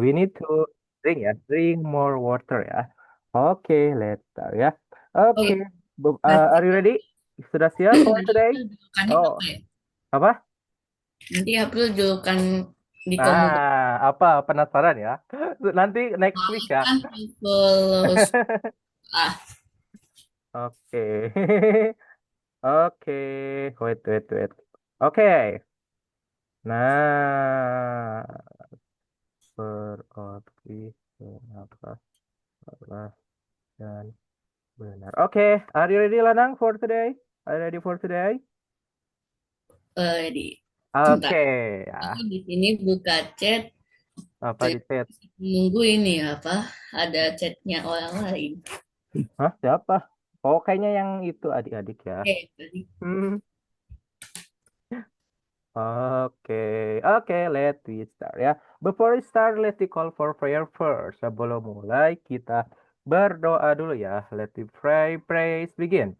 we need to drink more water ya. Oke, let's start ya. Oh ya, Oke, nanti are you ready? Sudah siap for nanti today? April julukannya Oh, apa ya? apa? Nanti April julukan di komunitas Apa? Penasaran ya? Nanti next week ya. kan Travelers. Ah, Oke. Oke. Wait. Oke. Nah, berarti kenapa salah dan benar. Oke, are you ready Lanang for today? Are you ready for today? di sebentar. Oke, Aku ya. di sini buka chat, Apa di terus chat? nunggu ini apa? Ada chatnya orang lain. Hah, siapa? Oh, kayaknya yang itu adik-adik ya. Tadi. Hmm. Oke, let we start ya. Before we start, let we call for prayer first. Sebelum mulai, kita berdoa dulu ya. Let we pray, praise, begin.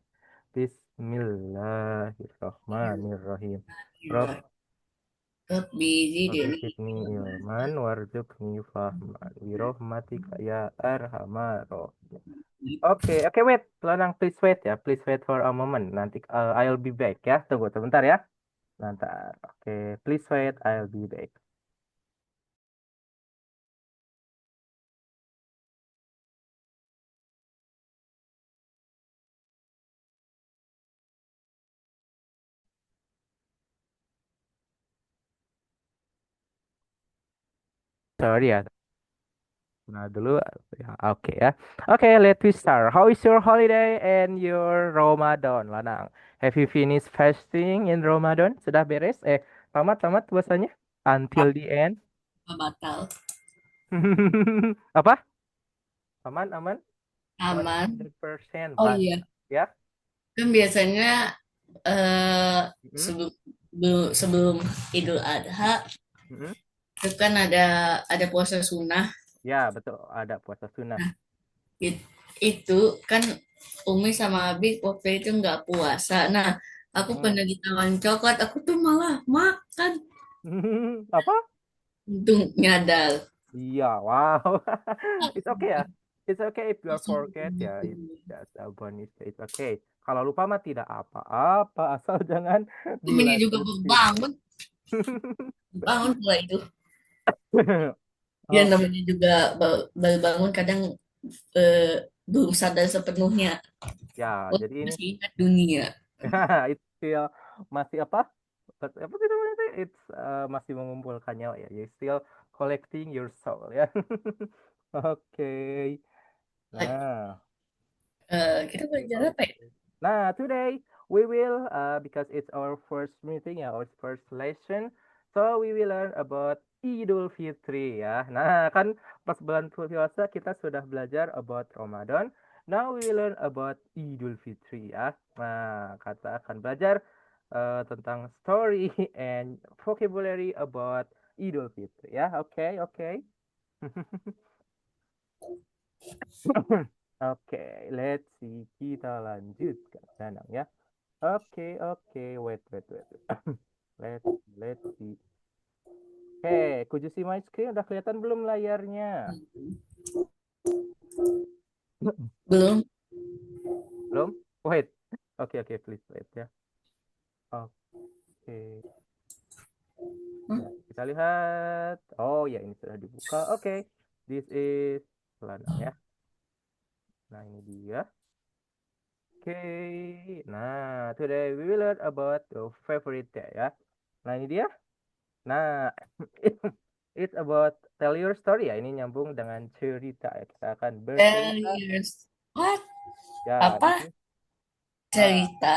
Bismillahirrahmanirrahim. Rob God busy dia nih. Zidni ilman warzuqni fahman wirahmatika ya arhamar rahim. Oke, wait. Lanang, please wait ya. Please wait for a moment. Nanti I'll be back ya. Tunggu sebentar ya. Nanti. Oke, please wait. I'll be back. Sorry ya. Nah, dulu ya. Oke, let me start. How is your holiday and your Ramadan, Lanang? Have you finished fasting in Ramadan? Sudah beres? Tamat puasanya? Until the end? Batal. Apa? Aman? Aman. 100% Oh lancar. iya, Ya? kan biasanya eh Mm-mm, sebelum sebelum Idul Adha mm-mm. itu kan ada puasa sunnah. Ya, betul. Ada puasa sunnah. Nah, itu kan Umi sama Abi waktu itu nggak puasa. Nah, aku Mm-mm. pernah ditawarin coklat, aku tuh malah makan. Apa? Untung nyadar. Iya, wow. It's okay ya. It's okay if you are forget ya. It's just a bonus. It's okay. Kalau lupa mah tidak apa-apa, asal jangan Umi juga dilanjutin. bangun, bangun setelah itu. Dia Oh, namanya juga baru bangun kadang eh, belum sadar sepenuhnya. ya, Oh, jadi ini masih ingat dunia. it's still masih apa? Apa sih namanya? It's masih mengumpulkan nyawa ya. You still collecting your soul ya. Oke. Nah, Kita belajar apa ya? okay. Nah, today we will because it's our first meeting ya, our first lesson. So we will learn about Idul Fitri ya. Nah, kan pas bulan puasa kita sudah belajar about Ramadan. Now we will learn about Idul Fitri ya. Nah, kita akan belajar tentang story and vocabulary about Idul Fitri ya. Oke. Oke, let's see. Kita lanjutkan Danang ya. Oke. Wait. Let's see. Oke, could you see my screen? Udah kelihatan belum layarnya? Belum. Belum? Wait. Oke, please wait ya. Oke. Nah, kita lihat. Oh ya, ini sudah dibuka. Oke. This is Lanang ya. Nah, ini dia. Oke. Nah, today we will learn about your favorite day ya. Nah, ini dia. Nah, it's about tell your story ya. Ini nyambung dengan cerita ya. Kita akan bercerita. Years. What? Ya, Apa ini ah, cerita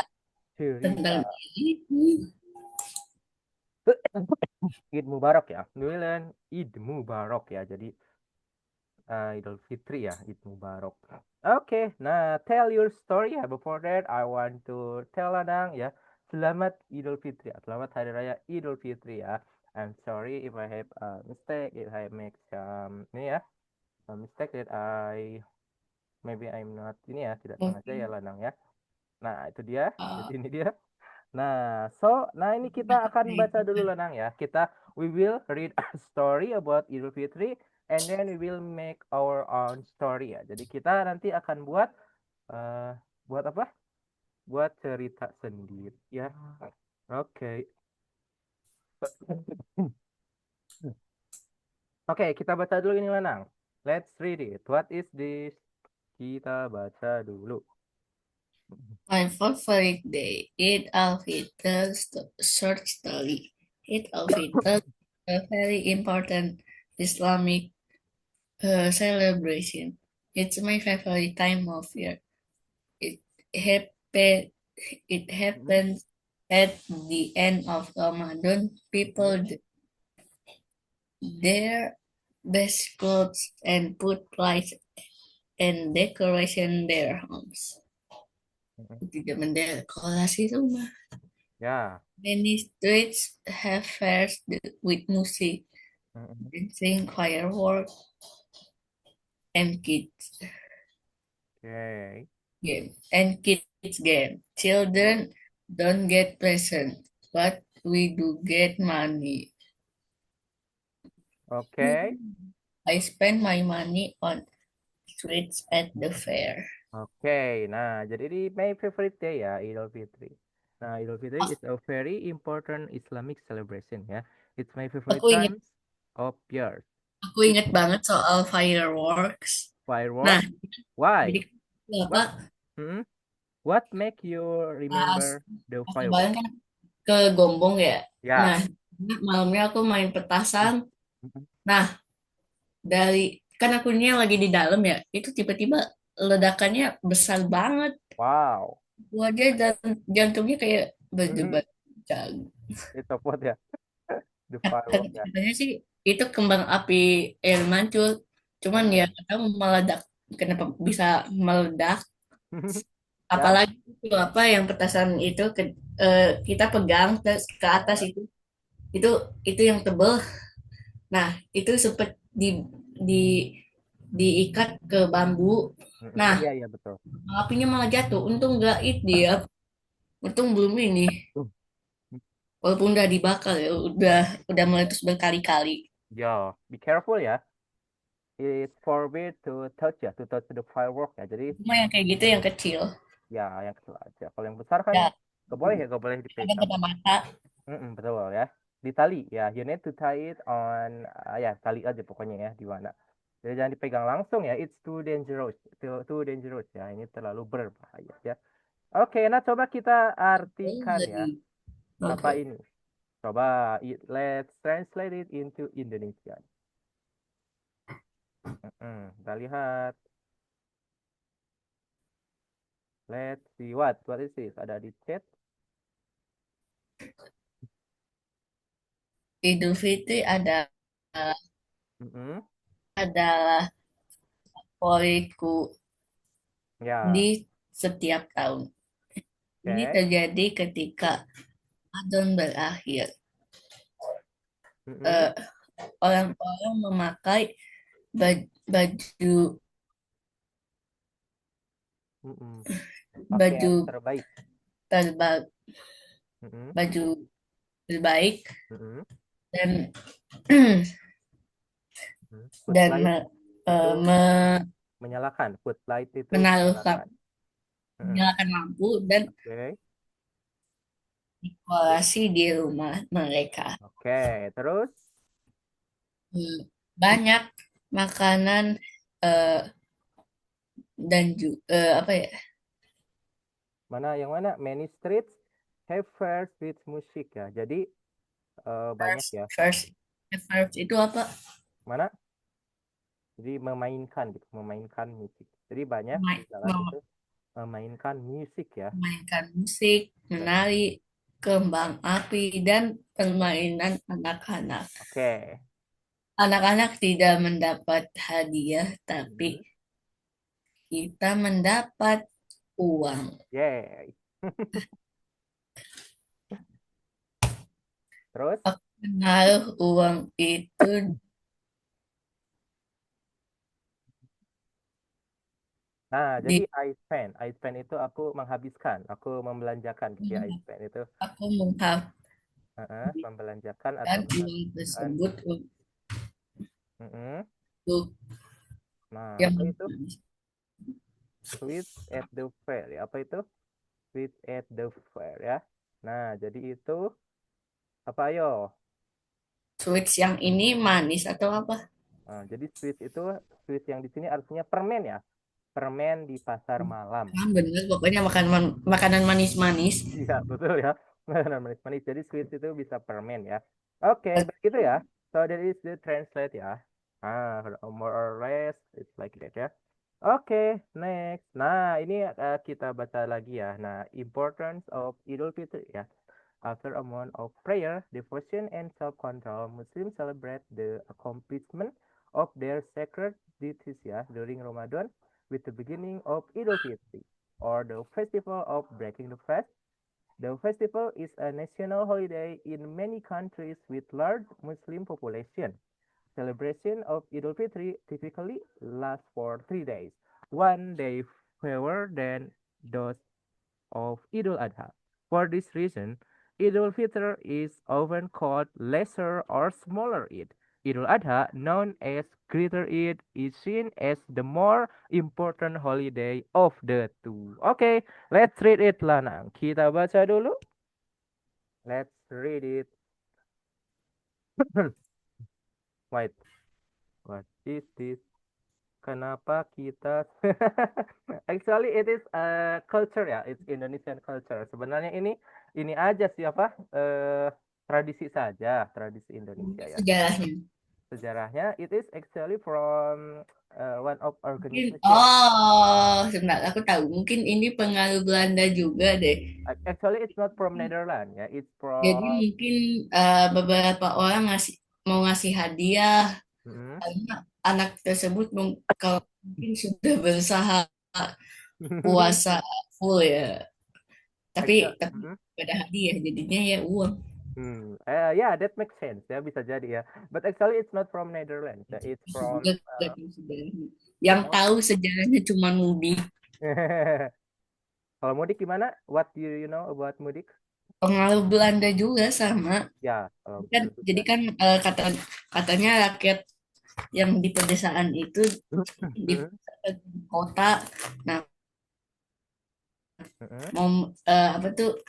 tentang cerita. diri? Eid Mubarak ya. Nuilan Eid Mubarak ya. Jadi Idul Fitri ya, Eid Mubarak. Oke, nah tell your story ya. Before that, I want to tell Anang ya. Selamat Idul Fitri ya. Selamat Hari Raya Idul Fitri ya. I'm sorry if I have a mistake, if I make some ini ya, a mistake that I maybe I'm not ini ya, tidak sengaja ya Mungkin Lanang ya. Nah, itu dia. uh, Jadi ini dia. Nah, ini kita akan baca dulu Lanang ya. We will read a story about Idul Fitri and then we will make our own story ya. Jadi kita nanti akan eh buat apa? Buat cerita sendiri ya. Oke. Oke, kita baca dulu ini Lanang. Let's read it. What is this? Kita baca dulu. My favorite day, Eid al-Fitr short story. Eid al-Fitr, a very important Islamic celebration. It's my favorite time of year. It happen, it Mhm, happens at the end of Ramadan. People mhm, their best clothes and put lights and decoration their homes. mhm. Di zaman dekorasi rumah. Ya. Many streets have fairs with music, Mhm. dancing, fireworks, and Oke. kids game. Children don't get presents, but we do get money. Oke. I spend my money on sweets at the fair. Oke. Nah, jadi di my favorite day ya, Idul Fitri. Nah, Idul Fitri is a very important Islamic celebration ya. It's my favorite Aku inget, times of year. aku It inget banget soal fireworks. Nah, fireworks. jadi Why? apa? What? Hmm? What make you Pas remember the pas fireworks? kemarin kan ke Gombong ya. Nah, Ya. malamnya aku main petasan. Nah, kan akunya lagi di dalam ya, itu tiba-tiba ledakannya besar banget. Wow. Wajah dan jantungnya kayak Mhm. berdebar. Nah, Itu what ya? The firework ya. katanya sih itu kembang api air mancur. Cuman ya Hmm. kita meledak. Kenapa bisa meledak? Ya. Apalagi itu apa yang petasan itu kita pegang terus ke atas Hah? itu itu yang tebel. Nah, itu sempat di diikat ke bambu. Mm-mm. Nah, Iya, iya betul. apinya malah jatuh. Untung nggak itu dia. Untung belum ini. Uh, Walaupun udah dibakar ya, udah meletus berkali-kali. Yo, be careful ya. It's forbid to touch ya, to touch the firework ya. Jadi Cuma yang kayak gitu yang kecil. ya yang kecil aja. Kalau yang besar kan Ya, gak boleh ya, gak boleh kadang dipegang. kena mata. Mm-mm, betul ya. Di tali ya, you need to tie it on ya tali aja pokoknya ya di mana. Jadi jangan dipegang langsung ya. It's too dangerous. Too dangerous ya. Ini terlalu berbahaya ya. Oke, nah coba kita artikan ya apa Oke. ini. Coba let's translate it into Indonesian. Kita lihat. Let's see what is this? Ada di chat. Idul Fitri Mm-mm. adalah favoritku Ya, di setiap tahun. Ini oke. terjadi ketika Ramadan berakhir. Mm-mm. Eh, Orang-orang memakai baju Mm-mm. baju Pakaian terbaik. terbaik, Mm-mm. baju terbaik Mm-mm. dan dan Footlight itu menyalakan. Footlight itu menaruh menyalakan. Mm-mm. menyalakan lampu dan Oke. dekorasi di rumah mereka. Oke, terus Hmm, Banyak makanan eh, dan juga apa ya? yang mana? Many streets have fairs with music ya. Jadi banyak First, ya. first, first itu apa? Mana? Jadi memainkan gitu, memainkan musik. Jadi banyak di jalan itu memainkan musik ya. Memainkan musik, menari, kembang api, dan permainan anak-anak. Oke. Anak-anak tidak mendapat hadiah, tapi Mhm. kita mendapat uang. Yay. Terus, Aku menaruh uang itu nah jadi di I spend itu aku menghabiskan, aku membelanjakan gitu ya. I spend itu aku menghabiskan membelanjakan atau uang menghabiskan. tersebut Mm-mm. Tuh, Nah, yang apa itu? Sweet at the fair ya. Apa itu? Sweet at the fair ya. Nah, jadi itu apa ayo? switch yang ini manis atau apa? Nah, jadi sweet yang di sini artinya permen ya. Permen di pasar malam. Kan bener, pokoknya makanan makanan manis-manis. Iya, betul ya. Makanan manis-manis. Jadi sweet itu bisa permen ya. Oke, begitu ya. So that is the translate ya. More or less it's like that ya. Oke, next. Nah, ini kita baca lagi ya. Nah, importance of Idul Fitri ya. After a month of prayer, devotion, and self-control, Muslims celebrate the accomplishment of their sacred duties ya, during Ramadan with the beginning of Idul Fitri, or the festival of breaking the fast. The festival is a national holiday in many countries with large Muslim population. Celebration of Idul Fitri typically lasts for 3 days, one day fewer than those of Idul Adha. For this reason, Idul Fitr is often called lesser or smaller Eid. Idul Adha, known as Greater Eid, is seen as the more important holiday of the two. Okay, let's read it, Lanang. Kita baca dulu. Let's read it. Wait, what is this? Kenapa kita actually it is a culture ya, it's Indonesian culture. Sebenarnya ini aja sih apa tradisi saja, tradisi Indonesia ya. Sejarahnya. Sejarahnya it is actually from one of Mungkin, organization. oh, sebentar, aku tahu. Mungkin ini pengaruh Belanda juga deh. Actually it's not from Netherlands ya, it's Jadi from mungkin beberapa orang mau ngasih hadiah hmm. karena anak tersebut kalau mungkin sudah berusaha puasa full ya. Tapi Actually, tapi pada hadiah jadinya ya uang. yeah, that makes sense ya, bisa jadi ya. But actually it's not from Netherlands ya, it's from Juga gak tahu sejarahnya. Yang oh. tahu sejarahnya cuma Mudik. Kalau mudik gimana? What do you know about mudik? Pengaruh Belanda juga sama. Ya, kalau Kan betul jadi ya. kan katanya rakyat yang di pedesaan itu di kota. Nah, mau apa tuh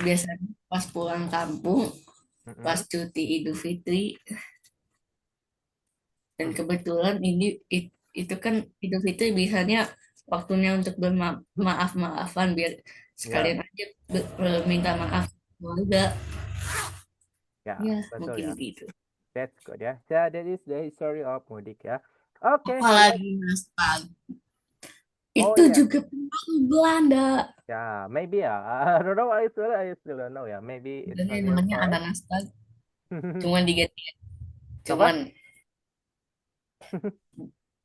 biasanya pas pulang kampung, pas cuti Idul Fitri, dan kebetulan itu kan Idul Fitri biasanya waktunya untuk bermaaf-maafan biar Ya, sekalian aja minta maaf keluarga. ya, Ya, betul mungkin ya. gitu. That's good ya. So that is the history of mudik ya. Oke, let's. Apalagi nastar. Oh Itu ya, juga pengaruh Belanda. ya, maybe ya. I don't know. I still don't know ya. Maybe it's Sebenarnya not your namanya point. ananas tart. Cuman diganti. Apa? Cuman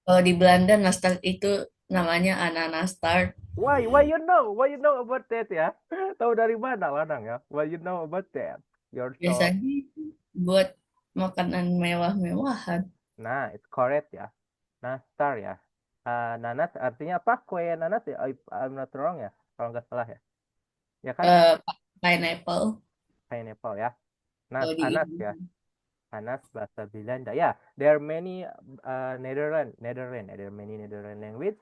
kalau di Belanda nastar itu namanya ananas tart. Why? Why you know? Why you know about that ya? Tahu dari mana, Lanang ya? Why you know about that? You're so. Biasanya buat makanan mewah-mewahan. Nah, it's correct ya. Nastar ya. Nanas artinya apa? Kue nanas ya? If I'm not wrong ya. Kalau nggak salah ya. Ya kan? Eh, Pineapple Pineapple ya. kalau di Anas ya. Indonesia. Anas bahasa Belanda. Ya, there are many Netherlands. There are many Netherlands language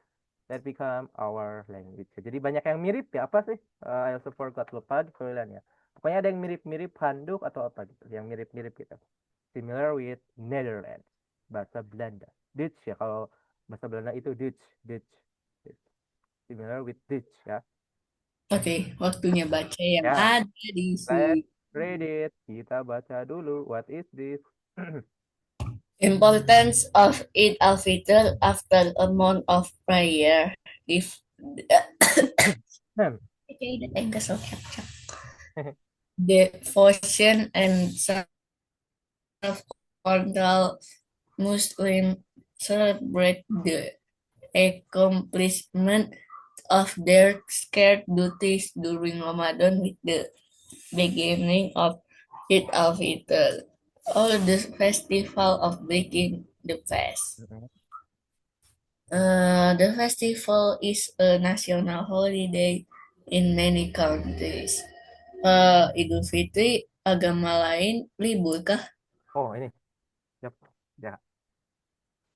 that become our language. Jadi banyak yang mirip ya. Apa sih? I also forgot, lupa di ya. Pokoknya ada yang mirip-mirip handuk atau apa gitu. Yang mirip-mirip gitu. Similar with Netherlands. Bahasa Belanda. Dutch ya. Kalau bahasa Belanda itu Dutch. Dutch. Dutch. Similar with Dutch ya. Oke, waktunya baca yang Ya, ada di let's sini. read it. Kita baca dulu. What is this? Importance of Eid al-Fitr after a month of prayer. If devotion and self-control, Muslims celebrate the accomplishment of their scared duties during Ramadan with the beginning of Eid al-Fitr, or the festival of breaking the fast. The festival is a national holiday in many countries. Idul Fitri, agama lain libur kah? Oh, ini. Yap. Ya.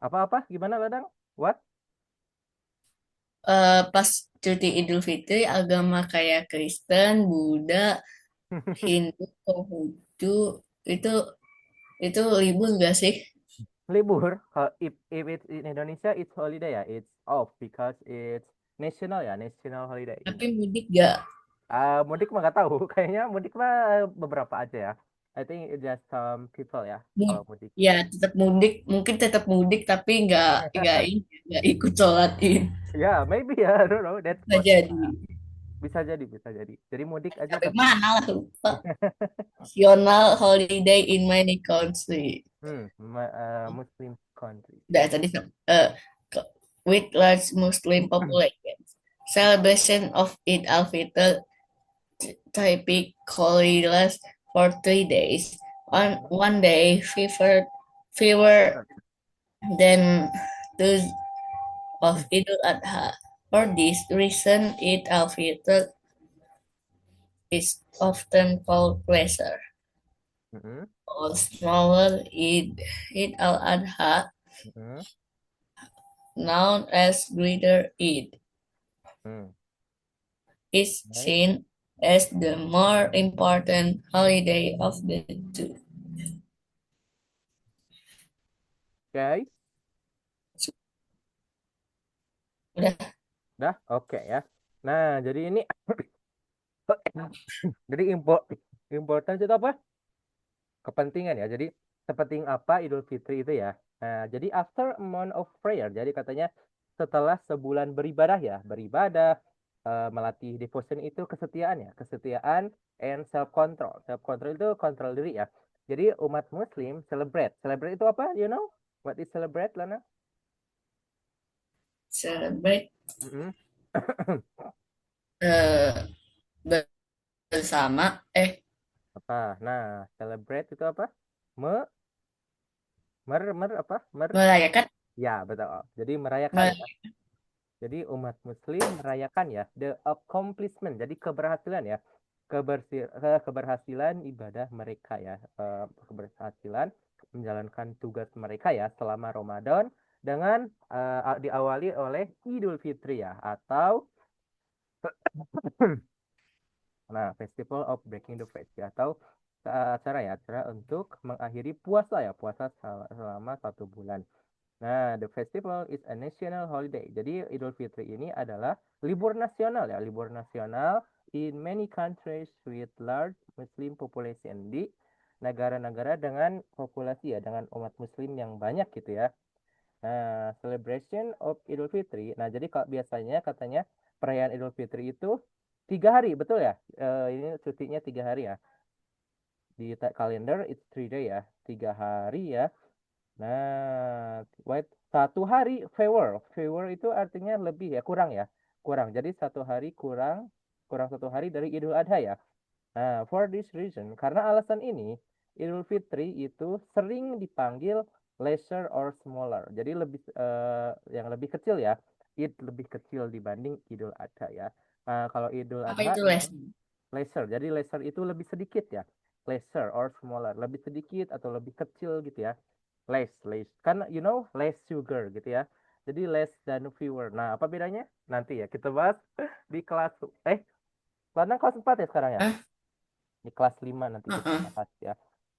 Apa-apa? Gimana, Ladang? What? Pas cuti Idul Fitri agama kayak Kristen, Buddha, Hindu, Konghucu itu itu libur gak sih? Libur. If it's in Indonesia, it's holiday ya. It's off because it's national ya, national holiday. Tapi mudik gak? Mudik mah nggak tahu. Kayaknya mudik mah beberapa aja ya. I think it just some people ya Mud kalau mudik. ya tetap mudik, mungkin tetap mudik tapi nggak ikut sholat Id. Ya, maybe ya. I don't know. That's Nggak what. jadi. Bisa jadi, bisa jadi. Jadi mudik aja Sampai tapi. mana lah lupa. National holiday in many country. Muslim country. Udah tadi ke- with large Muslim population. Celebration of Eid al-Fitr typically lasts for 3 days. On one day, fewer than those of Idul Adha. For this reason, Eid al-Fitr is often called lesser Mm-mm, or smaller Eid al-Adha, mm-mm, known as Greater Eid, mm. is Okay. seen as the more important holiday of the two. Okay. Udah, Dah, oke ya. Nah, jadi ini jadi important itu apa? Kepentingan ya. Jadi sepenting apa Idul Fitri itu ya. Nah, jadi after a month of prayer. Jadi katanya setelah sebulan beribadah ya, beribadah melatih devotion itu kesetiaan ya, kesetiaan and self control. Self control itu kontrol diri ya. Jadi umat Muslim celebrate. Celebrate itu apa? You know? What is celebrate, Lana? celebrate Mm-mm. eh, bersama, Apa? Nah, celebrate itu apa? Me, apa? merayakan, Ya, betul. Jadi merayakan ya. mer- Jadi umat Muslim merayakan ya the accomplishment. Jadi keberhasilan ya. Keberhasilan ibadah mereka ya. Keberhasilan menjalankan tugas mereka ya selama Ramadan dengan diawali oleh Idul Fitri ya atau nah, Festival of Breaking the Fast ya atau acara ya acara untuk mengakhiri puasa ya puasa selama 1 bulan. Nah, the festival is a national holiday. Jadi Idul Fitri ini adalah libur nasional ya, libur nasional in many countries with large Muslim population di negara-negara dengan populasi ya, dengan umat Muslim yang banyak gitu ya. Nah, celebration of Idul Fitri. Nah, jadi kalau biasanya katanya perayaan Idul Fitri itu 3 hari, betul ya? Ini cutinya 3 hari ya. Di kalender it's 3 day ya, 3 hari ya. Nah, wait, 1 hari favor. Favor itu artinya lebih ya, kurang ya. Kurang. Jadi 1 hari kurang, kurang 1 hari dari Idul Adha ya. Nah, for this reason, karena alasan ini, Idul Fitri itu sering dipanggil lesser or smaller. Jadi lebih yang lebih kecil ya. Id lebih kecil dibanding Idul Adha ya. Nah, kalau Idul apa Adha itu ini les? lesser. Jadi lesser itu lebih sedikit ya. Lesser or smaller, lebih sedikit atau lebih kecil gitu ya. Less. Kan you know less sugar gitu ya. Jadi less than fewer. Nah, apa bedanya? Nanti ya kita bahas di kelas Lana kelas 4 ya sekarang ya. Hah? Di kelas 5 nanti kita Heeh. bahas ya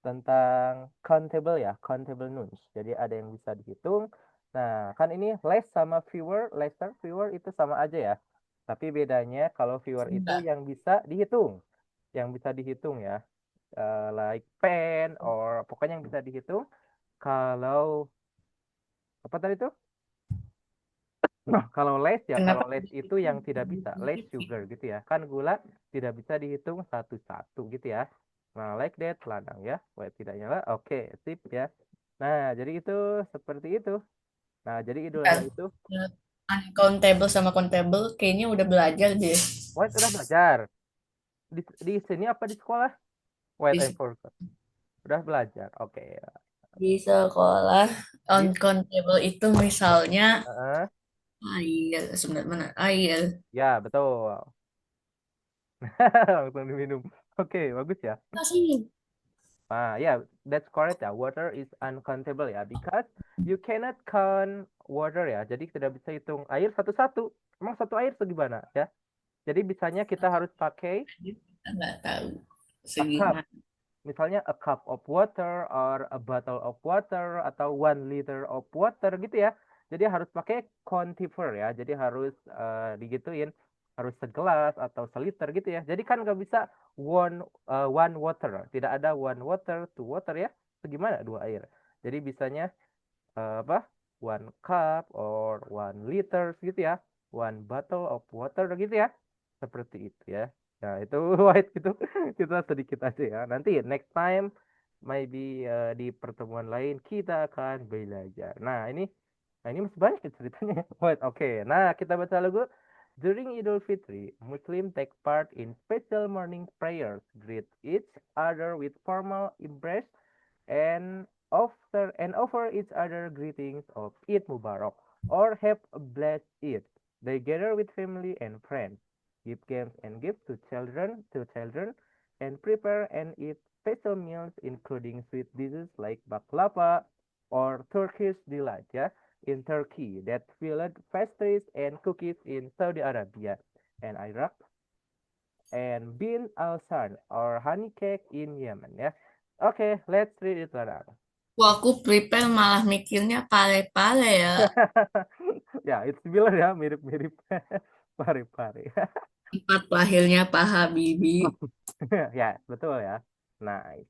tentang countable ya, countable nouns. Jadi ada yang bisa dihitung. Nah, kan ini less sama fewer, lesser, fewer itu sama aja ya. Tapi bedanya kalau fewer itu Enggak. yang bisa dihitung. Yang bisa dihitung ya. Like pen or pokoknya yang bisa dihitung. Kalau apa tadi tuh? Nah, kalau les ya, Kenapa? kalau les itu yang tidak bisa, les sugar gitu ya. Kan gula tidak bisa dihitung satu-satu gitu ya. Nah, like that, ladang ya. Wah, tidak nyala. Oke, sip ya. Nah, jadi itu seperti itu. Nah, jadi Idul Bentar. Adha itu, Uncountable sama countable kayaknya udah belajar deh. wait, udah belajar. Di sini apa di sekolah? Wait, I Di, forgot. Udah belajar. Oke. di sekolah Di, uncountable itu misalnya Heeh. air, sebenarnya mana air. Ya, betul. Langsung diminum. Oke, bagus ya. Masih. Yeah, that's correct ya. Water is uncountable ya, because you cannot count water ya. Jadi tidak bisa hitung air satu-satu. Emang satu air segimana ya? Jadi bisanya kita harus pakai Kita nggak tahu a cup. segimana. Misalnya a cup of water or a bottle of water atau 1 liter of water gitu ya. Jadi harus pakai quantifier ya. Jadi harus digituin, harus segelas atau seliter gitu ya. Jadi kan nggak bisa one water. Tidak ada one water, two water ya. Segimana dua air. Jadi bisanya apa? One cup or 1 liter gitu ya. One bottle of water gitu ya. Seperti itu ya. Ya, itu white gitu. Kita sedikit aja ya. Nanti next time maybe di pertemuan lain kita akan belajar. Nah ini masih banyak ya ceritanya. White. Oke. Nah, kita baca lagu. During Idul Fitri, Muslim take part in special morning prayers, greet each other with formal embrace, and offer each other greetings of Eid Mubarak or have a blessed Eid. They gather with family and friends, give games and gifts to children, and prepare and eat special meals including sweet dishes like baklava or Turkish delight, yeah, in Turkey, that filled pastries and cookies in Saudi Arabia and Iraq, and bin al-san or honey cake in Yemen, ya. Oke, let's read it around. Wah, aku prepare malah mikirnya pale-pale ya. Ya, it's similar ya, mirip-mirip. Pare-pare. Tempat lahirnya Pak Habibie. Ya, betul ya. Nice.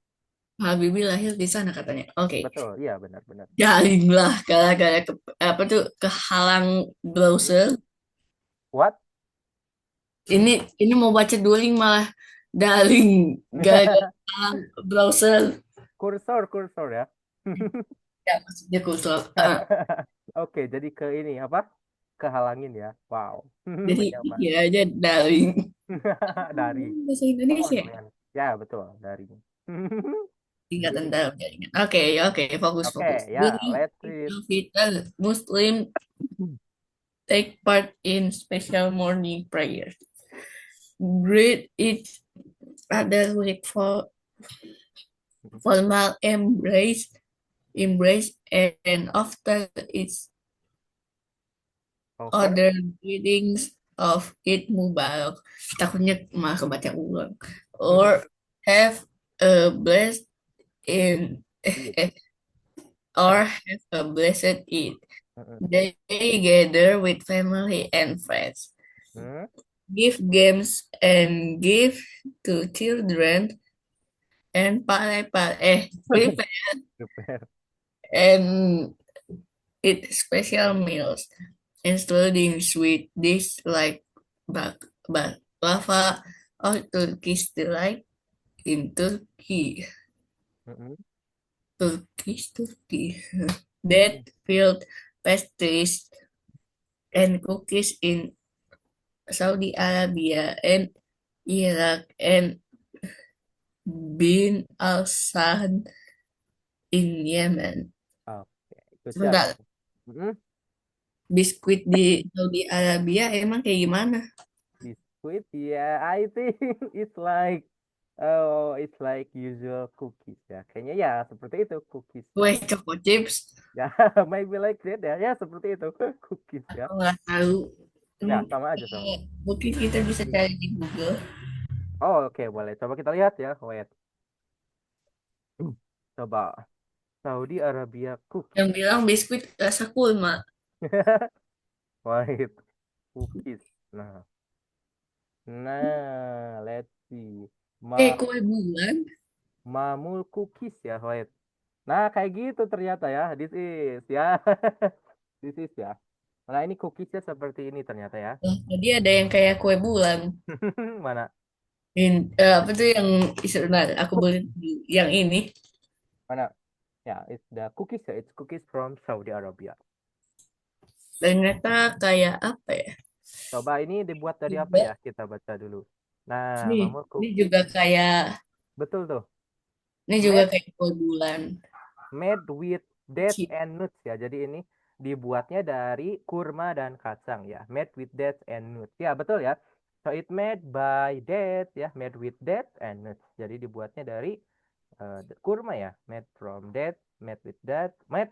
Pak Habibie lahir di sana katanya. Oke. Betul, iya benar-benar. Jaring lah gara-gara apa tuh kehalang browser. What? Ini mau baca dueling malah daring gara-gara kehalang browser. Kursor ya. Ya maksudnya kursor. Oke, jadi ke ini apa? Kehalangin ya. Wow. Jadi Menyaman. ya aja daring. Dari. Bahasa Oh, Indonesia. lumayan. Ya, betul, dari. Tingkatan dalam jaringan. Oke, fokus Oke, fokus. ya, During let's read. Idul Fitr, Muslim take part in special morning prayers. Greet each other with formal embrace, and after its Over. other greetings of Eid Mubarak. Takutnya malah kebaca ulang. Or have a blessed in Eat. or have a blessed Eid. Mm-mm. They gather with family and friends, Hmm? give games and give to children, and prepare Prepare. and eat special meals, including sweet dishes like baklava or Turkish delight in Turkey. Mm-mm. Turkey that filled pastries and cookies in Saudi Arabia and Iraq and bin al-Sadd in Yemen. Oke, good job. Sebentar, Mm-mm. biskuit di Saudi Arabia emang kayak gimana? Biskuit, yeah, I think it's like usual cookies ya. Kayaknya ya seperti itu cookies ya. Kue choco chips? Ya, maybe like that ya. Ya, seperti itu cookies ya. Aku nggak tahu. Ya, Hmm, sama aja sama. Mungkin kita bisa cari di Google. Oh, oke, boleh. Coba kita lihat ya. Wait. Coba. Saudi Arabia Yang cookies. bilang biskuit rasa kurma. Wait. Cookies. Nah, let's see. Kue bulan. Mamul cookies ya, wait. Nah, kayak gitu ternyata ya. This is ya. This is ya. Nah, ini cookiesnya seperti ini ternyata ya. Oh, tadi ada yang kayak kue bulan. Mana? Apa tuh yang sebentar, aku boleh yang ini. Mana? Ya, it's the cookies ya. It's cookies from Saudi Arabia. Ternyata kayak apa ya? Coba ini dibuat dari apa Juga, ya? Kita baca dulu. Nah, nih, mamul ini juga cookies. kayak Betul tuh. ini juga Made kayak kue bulan. made with dates Chip. and nuts ya. Jadi ini dibuatnya dari kurma dan kacang ya. Made with dates and nuts. Ya, betul ya. So it made by dates ya, made with dates and nuts. Jadi dibuatnya dari kurma ya, made from dates, made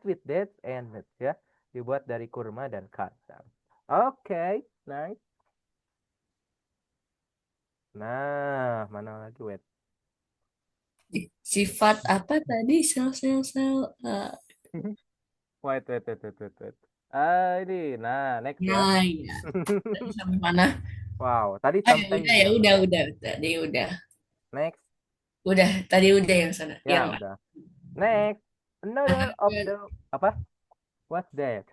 with dates and nuts ya, dibuat dari kurma dan kacang. Oke, nice. Nah, mana lagi wait? Sifat apa tadi? Sel. Wait. Ini, nah next ya. Nah, ya. Tadi sampai mana? Wow, tadi Ah, ya sampai udah, ya year. udah. Tadi udah. Next, Udah, tadi udah yang sana. Yang ya udah. Next, another of the apa? What's that?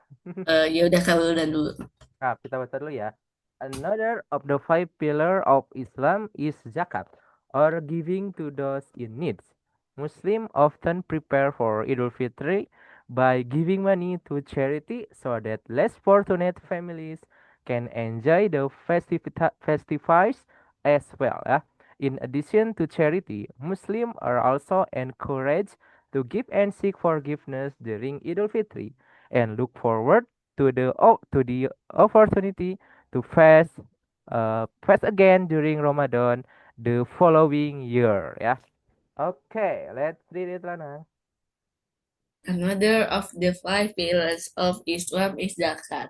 ya udah kalau udah dulu. Nah, kita baca dulu ya. Another of the five pillar of Islam is zakat, or giving to those in needs. Muslims often prepare for Idul Fitri by giving money to charity so that less fortunate families can enjoy the festivities as well. Ya. In addition to charity, Muslims are also encouraged to give and seek forgiveness during Idul Fitri and look forward to the opportunity to fast again during Ramadan the following year ya. Okay, let's read it Lana. Another of the five pillars of Islam is zakat,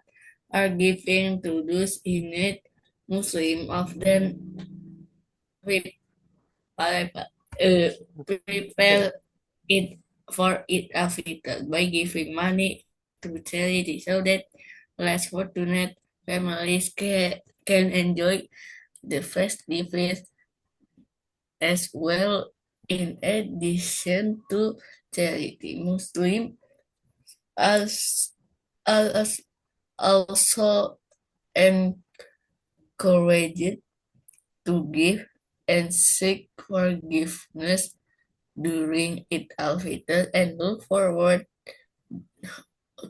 or giving to those in need. Muslim often pre- prepare it for it after by giving money to charity so that less fortunate families can enjoy the festivities as well. In addition to charity, Muslim as, as also encouraged to give and seek forgiveness during Eid al-Fitr and look forward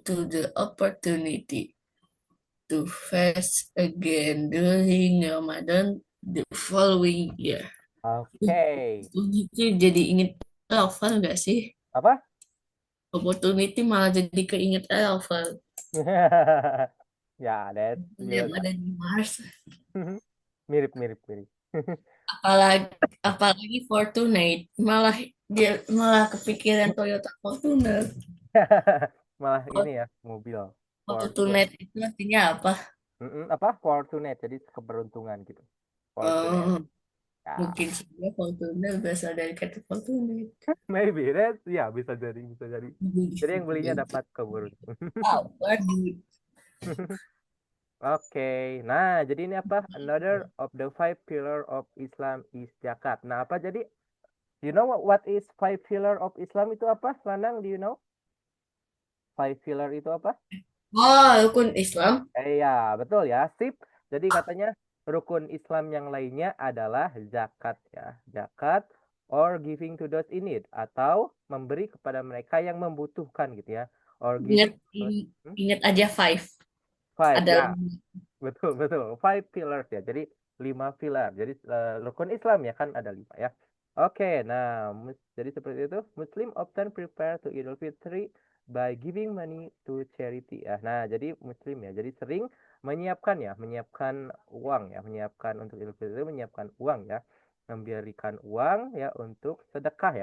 to the opportunity to fast again during Ramadan the following year. Okay. Opportunity jadi inget Elvan gak sih? Apa? Opportunity malah jadi keinget Elvan. Ya, that's Yang real. ada di Mars. Mirip. Apalagi apalagi Fortunate. Malah kepikiran Toyota Fortuner. Malah ini ya, mobil Fortune. Fortunate itu artinya apa? Apa? Fortunate, jadi keberuntungan gitu. Fortunate. Eh, Ya, mungkin saja Fortuner berasal dari kata Fortunate. maybe that ya bisa jadi. Jadi yang belinya dapat keberuntungan. Oh, waduh. Oke, nah jadi ini apa? Another of the five pillar of Islam is zakat. Nah apa jadi? You know what is five pillar of Islam itu apa? Lanang, do you know? Five pillar itu apa? Oh, rukun Islam. Ya betul ya, sip. Jadi katanya rukun Islam yang lainnya adalah zakat ya, zakat or giving to those in need atau memberi kepada mereka yang membutuhkan gitu ya, or Ingat giving to those, ingat aja five. five Ada ya. Betul. Five pillars ya. Jadi lima pilar. Jadi rukun Islam ya kan ada lima ya. Oke, nah jadi seperti itu. Muslim often prepare to Idul Fitri by giving money to charity ya. Nah, jadi Muslim ya. Jadi sering menyiapkan uang ya, menyiapkan untuk Idul Fitri, menyiapkan uang ya, memberikan uang ya untuk sedekah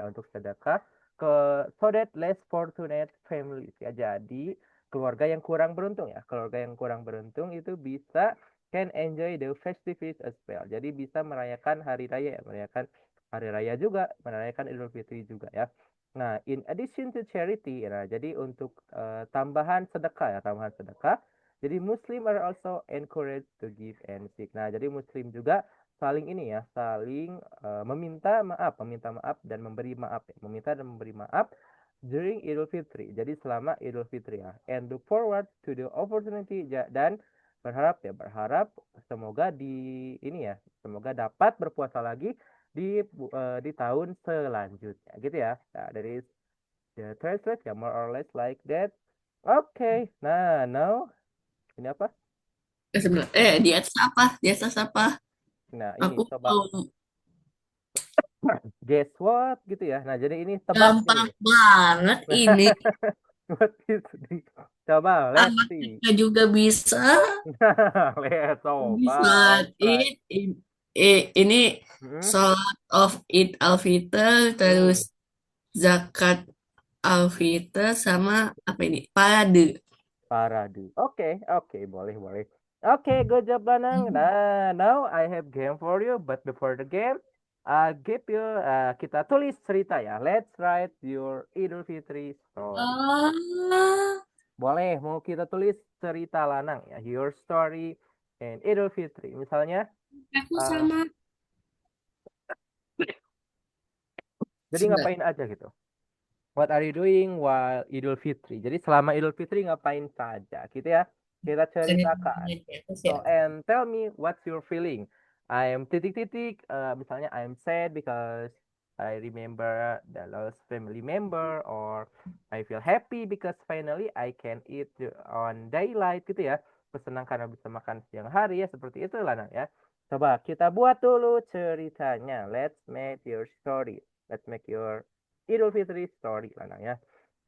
ke so that less fortunate families ya. Jadi keluarga yang kurang beruntung ya. Keluarga yang kurang beruntung itu bisa can enjoy the festivities as well. Jadi bisa merayakan hari raya ya, merayakan hari raya juga, merayakan Idul Fitri juga ya. Nah, in addition to charity, nah jadi untuk tambahan sedekah ya, tambahan sedekah. Jadi Muslim are also encouraged to give and seek. Nah, jadi Muslim juga saling ini ya, saling meminta maaf dan memberi maaf ya, meminta dan memberi maaf during Idul Fitri. Jadi selama Idul Fitri ya. And look forward to the opportunity dan berharap semoga semoga dapat berpuasa lagi di tahun selanjutnya gitu ya. Nah, dari the translate ya more or less like that. Oke. Okay. Nah, now ini apa? di atas apa? Di atas apa? Nah, ini Aku coba tahu. guess what gitu ya. Nah, jadi ini tebak Gampang ini. banget ini. What is this? Coba, let's Anak see. kita juga bisa. Let's Bisa. coba, let's try. Ini Hmm? Salat of Eid al-Fitr Hmm. terus zakat al-fitr sama apa ini? Parade. Parade. Oke, oke, boleh, boleh. Oke, good job, Lanang. Nah, now I have game for you, but before the game, give you, kita tulis cerita ya. Let's write your Idul Fitri story. Ah, Boleh, mau kita tulis cerita Lanang ya, your story and Idul Fitri. Misalnya, aku uh, sama. jadi Sebentar. ngapain aja gitu. What are you doing while Idul Fitri? Jadi selama Idul Fitri ngapain saja gitu ya. Kita ceritakan. Aku So, siap. and tell me what's your feeling. I am titik-titik, misalnya I am sad because I remember the lost family member, or I feel happy because finally I can eat on daylight gitu ya. Bersenang karena bisa makan siang hari ya, seperti itu lah Nang, ya. Coba kita buat dulu ceritanya. Let's make your story. Let's make your Idul Fitri story lah Nang, ya.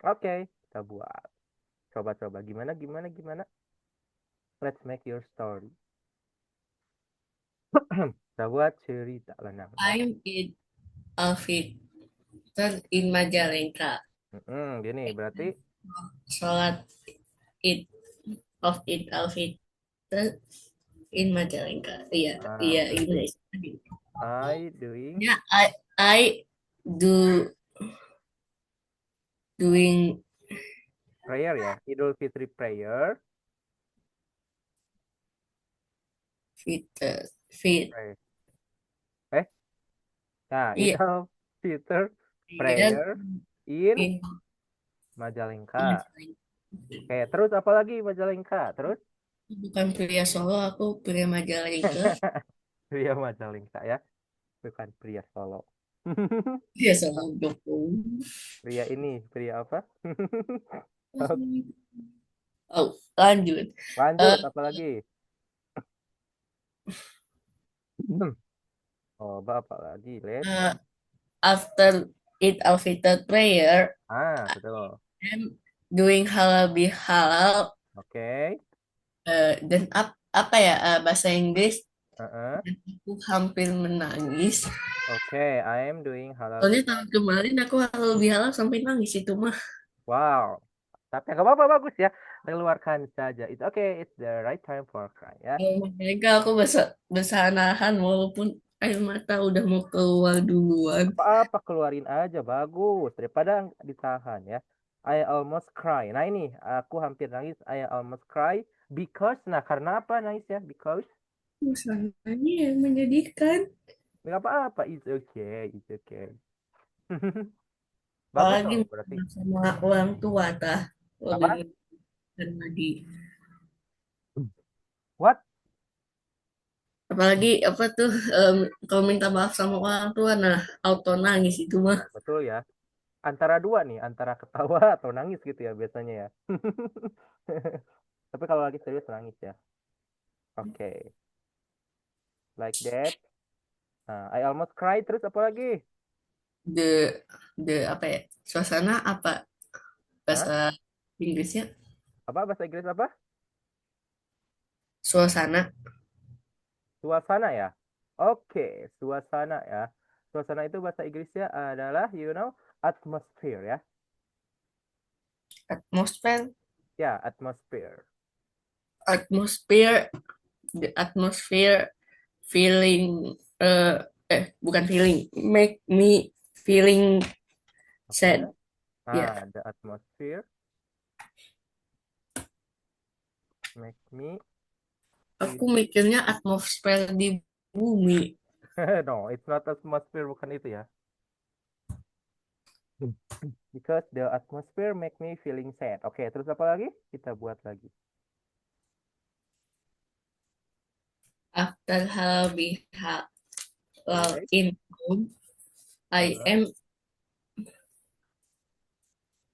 Oke, kita buat. Coba-coba gimana gimana gimana. Let's make your story. Kita buat cerita lah Nang, ya. I'm in outfit in Majalengka. Gini berarti Sholat Id of Id al-Fitr in Majalengka. Iya, iya berarti Inggris. I doing Ya, I do doing prayer ya, Idul Fitri prayer. Fitr fit. Pray. Eh, nah Iya, Idul Fitri iya prayer in in Majalengka. Majalengka. Oke, terus apa lagi Majalengka? Terus Bukan pria Solo, aku pria Majalengka. pria Majalengka ya, bukan pria Solo. Pria Solo Jokowi. Pria ini, pria apa? Oke, Oh, lanjut. Eh, lanjut apa lagi? Oh, apa lagi? Let's. eh, after Eid al-Fitr prayer, Betul. I'm doing halal bihalal Oke. dan apa ya bahasa Inggris Heeh. dan aku hampir menangis. Oke, I am doing halal Soalnya tahun bihalal. kemarin aku halal bihalal sampai nangis itu mah. Wow. Tapi nggak apa-apa, bagus ya. Keluarkan saja. It's the right time for cry ya. Mereka aku bisa nahan walaupun air mata udah mau keluar duluan. Apa-apa keluarin aja, bagus. Daripada ditahan ya. I almost cry. Nah ini, aku hampir nangis. I almost cry because, nah karena apa nangis ya? Because, Masalahnya yang menyedihkan. nggak apa-apa. It's okay. Bagus Apalagi dong, berarti. sama orang tua tah. Udah Apa? tadi. What? Apalagi apa tuh kalau minta maaf sama orang tua, nah auto nangis itu mah. Nah, betul ya. Antara dua nih, antara ketawa atau nangis gitu ya biasanya ya. Tapi kalau lagi serius nangis ya. Oke, like that. Nah, I almost cried terus apa lagi? The the apa ya? Suasana apa Hah? bahasa Inggrisnya? Apa bahasa Inggris apa? Suasana. Suasana ya. Oke, suasana ya. Suasana itu bahasa Inggrisnya adalah atmosphere ya. Atmosfer. Ya, atmosphere. Atmosphere. The atmosphere feeling bukan feeling make me feeling Oke. sad ya. The atmosphere make me Aku feel. mikirnya atmosfer di bumi. No, it's not atmosphere, bukan itu ya. Because the atmosphere make me feeling sad. Oke, terus apa lagi? Kita buat lagi. After halal Oke. in home, I Uh, am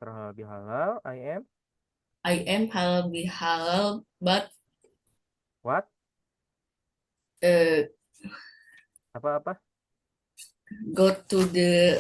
Terlebih halal, I am halal but what? uh, Apa-apa? go to the